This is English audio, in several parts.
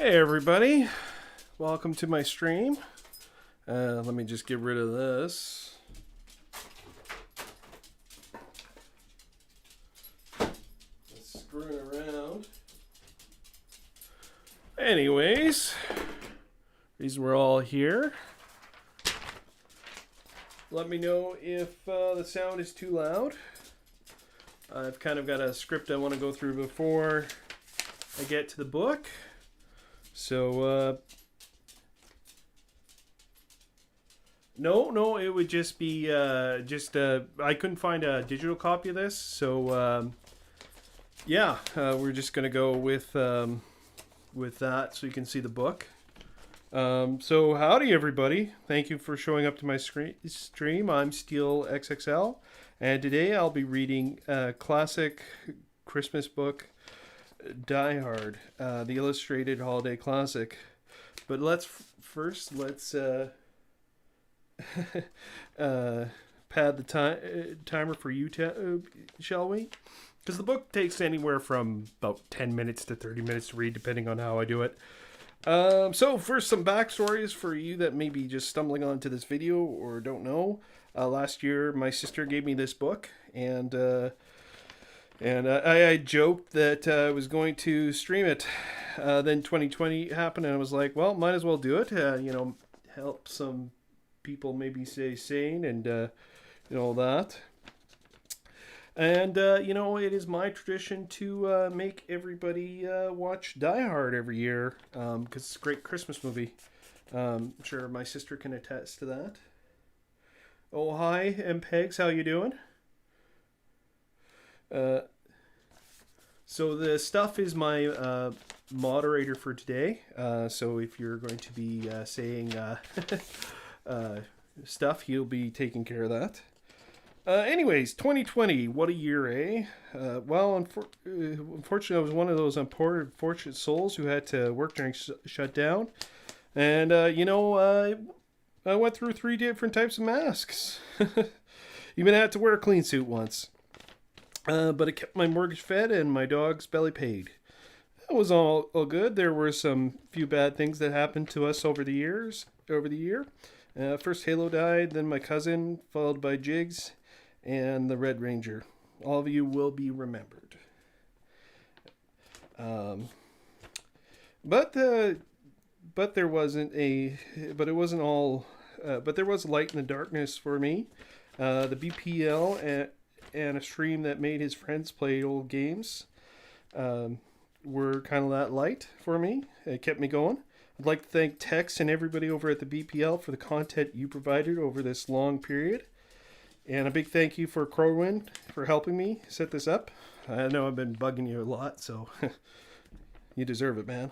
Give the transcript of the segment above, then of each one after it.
Hey everybody, welcome to my stream. Let me just get rid of this. It's screwing around. Anyways, these were all here. Let me know if the sound is too loud. I've kind of got a script I want to go through before I get to the book. So, no, it would just be I couldn't find a digital copy of this, so we're just gonna go with that, so you can see the book. So howdy everybody! Thank you for showing up to my stream. I'm Steel XXL, and today I'll be reading a classic Christmas book, Die Hard, the illustrated holiday classic. But let's pad the timer for you, shall we? Because the book takes anywhere from about 10 minutes to 30 minutes to read, depending on how I do it. So first, some backstories for you that may be just stumbling onto this video or don't know. Last year, my sister gave me this book, and I joked that I was going to stream it. Then 2020 happened, and I was like, well, might as well do it. Help some people maybe stay sane and all that. And it is my tradition to make everybody watch Die Hard every year because it's a great Christmas movie. I'm sure my sister can attest to that. Oh, hi, M-Pegs, how you doing? So the stuff is my moderator for today. So if you're going to be saying stuff, he'll be taking care of that. Anyways, 2020, what a year, eh? Unfortunately, I was one of those unfortunate souls who had to work during shutdown. And, I went through 3 different types of masks. Even had to wear a clean suit once. But it kept my mortgage fed and my dog's belly paid. That was all good. There were some few bad things that happened to us over the year. First Halo died, then my cousin, followed by Jigs, and the Red Ranger. All of you will be remembered. But there wasn't it wasn't all. But there was light in the darkness for me. The BPL and a stream that made his friends play old games were kind of that light for me. It kept me going. I'd like to thank Tex and everybody over at the BPL for the content you provided over this long period. And a big thank you for Crowwind for helping me set this up. I know I've been bugging you a lot, so you deserve it, man.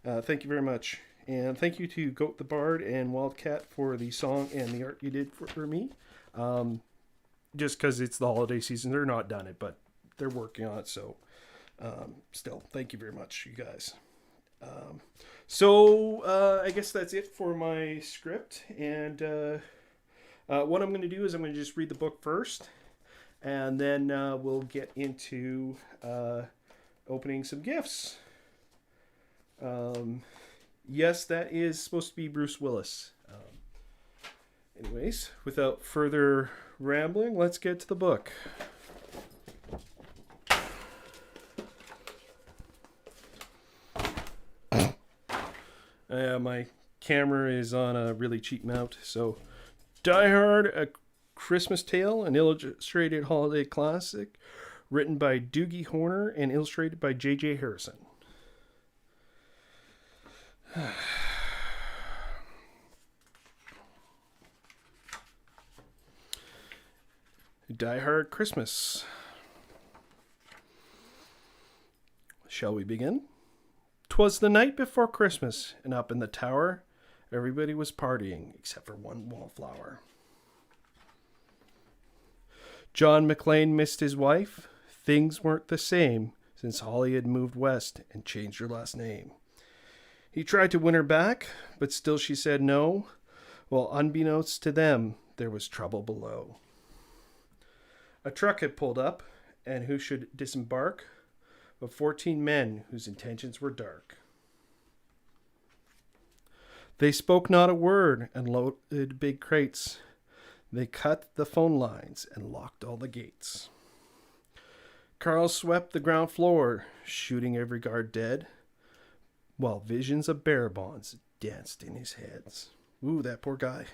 Thank you very much. And thank you to Goat the Bard and Wildcat for the song and the art you did for me. Just because it's the holiday season, they're not done it, but they're working on it. So still, thank you very much, you guys. I guess that's it for my script. And what I'm going to do is I'm going to just read the book first. And then we'll get into opening some gifts. Yes, that is supposed to be Bruce Willis. Anyways, without further rambling, let's get to the book. My camera is on a really cheap mount, so Die Hard, A Christmas Tale, an illustrated holiday classic, written by Doogie Horner and illustrated by J.J. Harrison. Die Hard Christmas. Shall we begin? 'Twas the night before Christmas, and up in the tower, everybody was partying except for one wallflower. John McClane missed his wife. Things weren't the same since Holly had moved west and changed her last name. He tried to win her back, but still she said no, while unbeknownst to them, there was trouble below. A truck had pulled up, and who should disembark but 14 men whose intentions were dark. They spoke not a word and loaded big crates. They cut the phone lines and locked all the gates. Carl swept the ground floor, shooting every guard dead, while visions of bearer bonds danced in his heads. Ooh, that poor guy.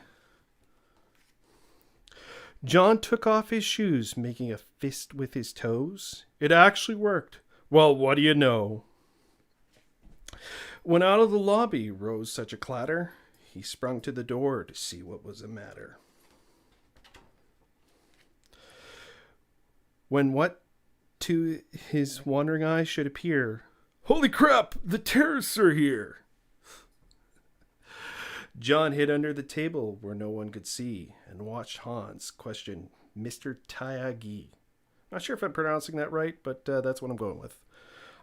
John took off his shoes, making a fist with his toes. It actually worked. Well, what do you know? When out of the lobby rose such a clatter, he sprung to the door to see what was the matter. When what to his wandering eyes should appear, "Holy crap, the terrorists are here!" John hid under the table where no one could see and watched Hans question Mr. Tyagi. Not sure if I'm pronouncing that right, but that's what I'm going with.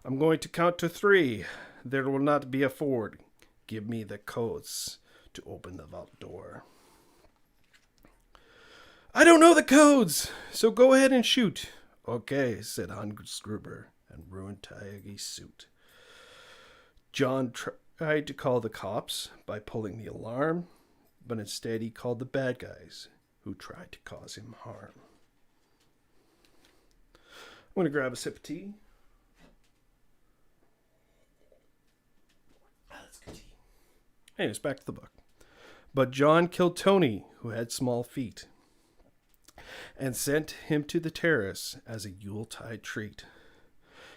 "I'm going to count to 3. There will not be a Ford. Give me the codes to open the vault door." "I don't know the codes, so go ahead and shoot." "Okay," said Hans Gruber, and ruined Tyagi's suit. John tried to call the cops by pulling the alarm, but instead he called the bad guys who tried to cause him harm. I'm going to grab a sip of tea. That's good tea. Anyways, back to the book. But John killed Tony, who had small feet, and sent him to the terrace as a Yuletide treat.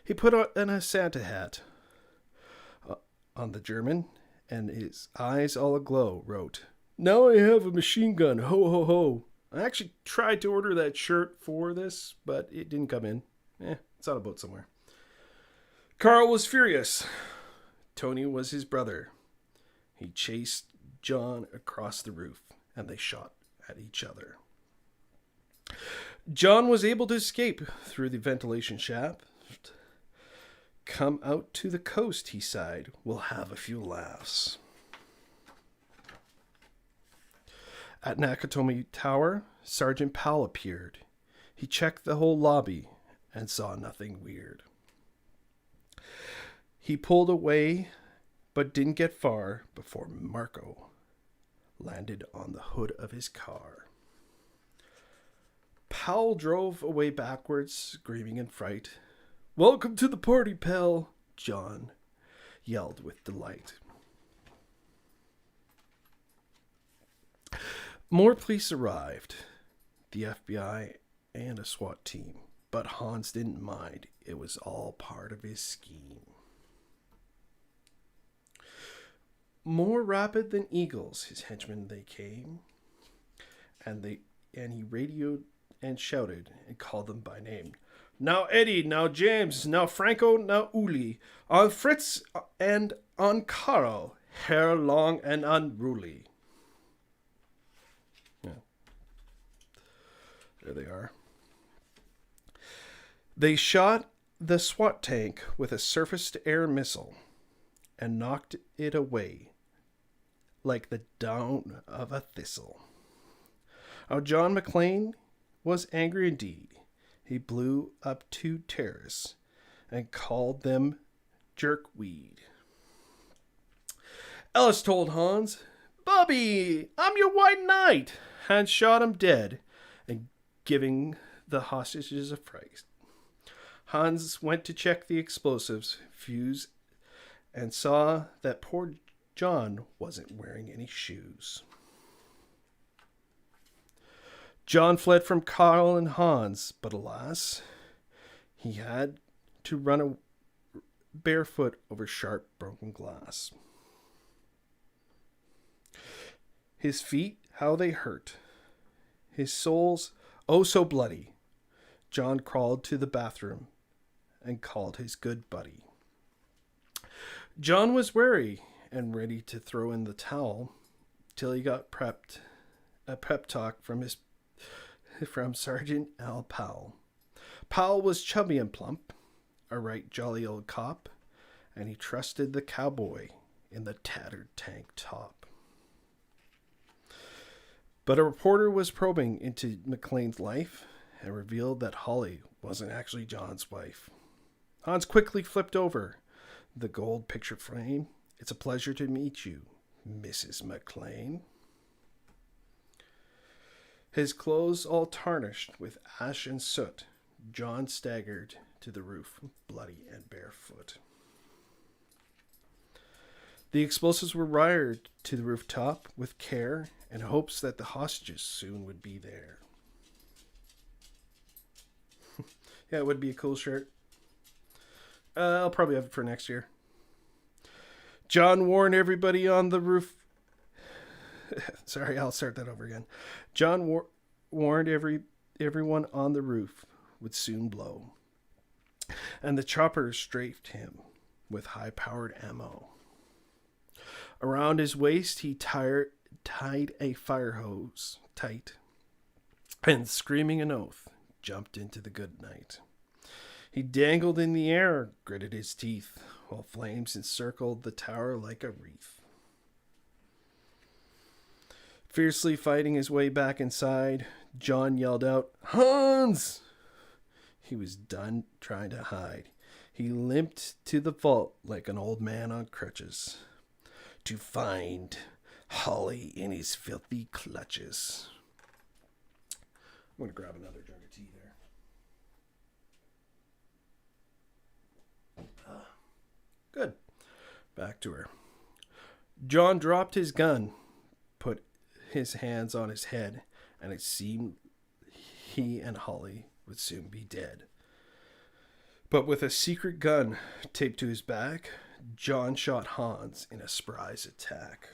He put on a Santa hat on the German, and his eyes all aglow, wrote, "Now I have a machine gun, ho ho ho." I actually tried to order that shirt for this, but it didn't come in. It's on a boat somewhere. Carl was furious. Tony was his brother. He chased John across the roof, and they shot at each other. John was able to escape through the ventilation shaft. "Come out to the coast," he sighed. "We'll have a few laughs." At Nakatomi Tower, Sergeant Powell appeared. He checked the whole lobby and saw nothing weird. He pulled away, but didn't get far before Marco landed on the hood of his car. Powell drove away backwards, screaming in fright. "Welcome to the party, pal," John yelled with delight. More police arrived, the FBI and a SWAT team, but Hans didn't mind. It was all part of his scheme. More rapid than eagles, his henchmen they came, and he radioed and shouted and called them by name. "Now Eddie, now James, now Franco, now Uli, on Fritz and on Carl, hair long and unruly." Yeah. There they are. They shot the SWAT tank with a surface-to-air missile and knocked it away like the down of a thistle. Now John McClane was angry indeed. He blew up 2 terrorists and called them jerkweed. Ellis told Hans, "Bobby, I'm your white knight." Hans shot him dead and giving the hostages a fright. Hans went to check the explosives fuse and saw that poor John wasn't wearing any shoes. John fled from Carl and Hans, but alas, he had to run barefoot over sharp, broken glass. His feet, how they hurt. His soles, oh so bloody. John crawled to the bathroom and called his good buddy. John was wary and ready to throw in the towel till he got a pep talk from Sergeant Al Powell. Powell was chubby and plump, a right jolly old cop, and he trusted the cowboy in the tattered tank top. But a reporter was probing into McClane's life and revealed that Holly wasn't actually John's wife. Hans quickly flipped over the gold picture frame. "It's a pleasure to meet you, Mrs. McLean. His clothes all tarnished with ash and soot, John staggered to the roof, bloody and barefoot. The explosives were wired to the rooftop with care in hopes that the hostages soon would be there. Yeah, it would be a cool shirt. I'll probably have it for next year. John warned everybody on the roof. Sorry, I'll start that over again. John warned everyone on the roof would soon blow, and the choppers strafed him with high-powered ammo. Around his waist, he tied a fire hose tight, and screaming an oath, jumped into the good night. He dangled in the air, gritted his teeth, while flames encircled the tower like a wreath. Fiercely fighting his way back inside, John yelled out, "Hans!" He was done trying to hide. He limped to the vault like an old man on crutches, to find Holly in his filthy clutches. I'm going to grab another drink of tea there. Good. Back to her. John dropped his gun, put his hands on his head, and it seemed he and Holly would soon be dead. But with a secret gun taped to his back, John shot Hans in a surprise attack.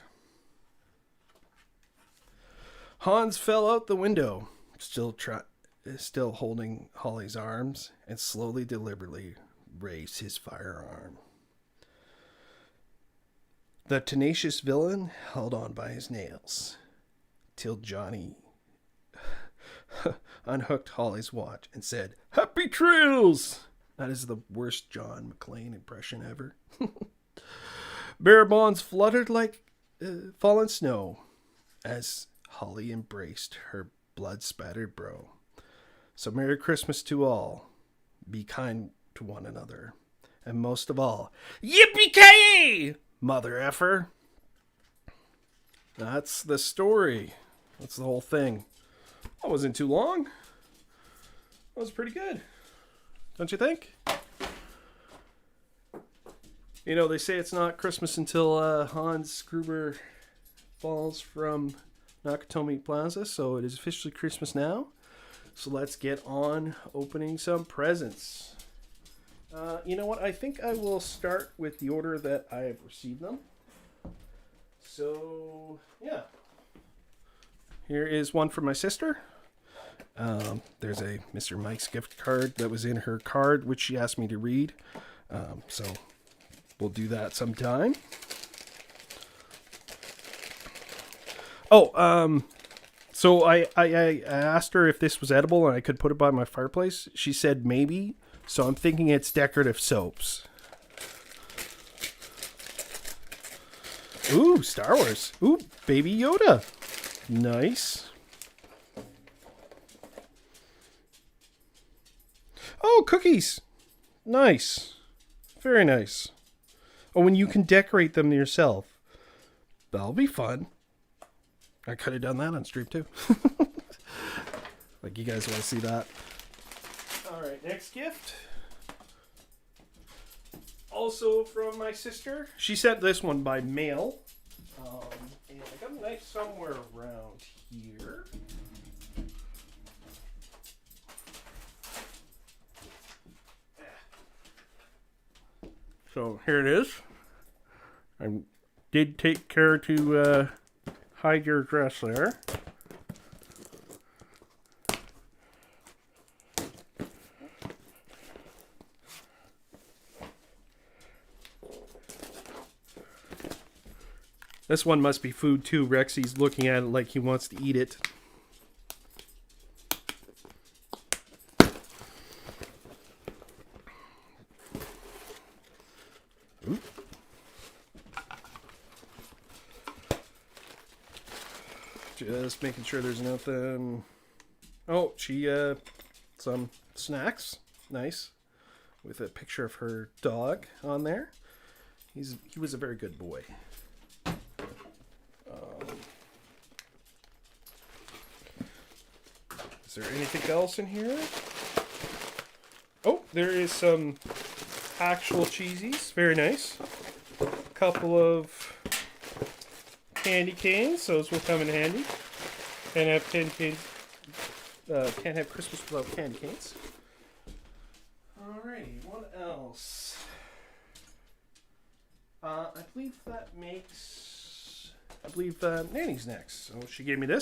Hans fell out the window, still holding Holly's arms, and slowly, deliberately raised his firearm. The tenacious villain held on by his nails, till Johnny unhooked Holly's watch and said, "Happy trails!" That is the worst John McClane impression ever. Bare bonds fluttered like fallen snow as Holly embraced her blood-spattered bro. So Merry Christmas to all. Be kind to one another. And most of all, yippee-ki-yay, mother effer. That's the story. That's the whole thing. That wasn't too long. That was pretty good. Don't you think? You know, they say it's not Christmas until Hans Gruber falls from Nakatomi Plaza, so it is officially Christmas now. So let's get on opening some presents. You know what? I think I will start with the order that I have received them. So, yeah. Here is one from my sister. There's a Mr. Mike's gift card that was in her card, which she asked me to read. So we'll do that sometime. So I asked her if this was edible and I could put it by my fireplace. She said maybe. So I'm thinking it's decorative soaps. Ooh, Star Wars. Ooh, Baby Yoda. Nice. Oh, cookies. Nice. Very nice. Oh, and you can decorate them yourself. That'll be fun. I could have done that on stream too. Like, you guys want to see that? Alright, next gift. Also from my sister. She sent this one by mail. And I got a knife somewhere around here. So here it is. I did take care to hide your address there. This one must be food too. Rexy's looking at it like he wants to eat it. Ooh. Just making sure there's nothing. Oh, she some snacks. Nice. With a picture of her dog on there. He was a very good boy. Is there anything else in here? Oh, there is some actual cheesies. Very nice. A couple of candy canes. Those will come in handy. Can't have candy canes. Can't have Christmas without candy canes. Alrighty, what else? I believe Nanny's next. So she gave me this.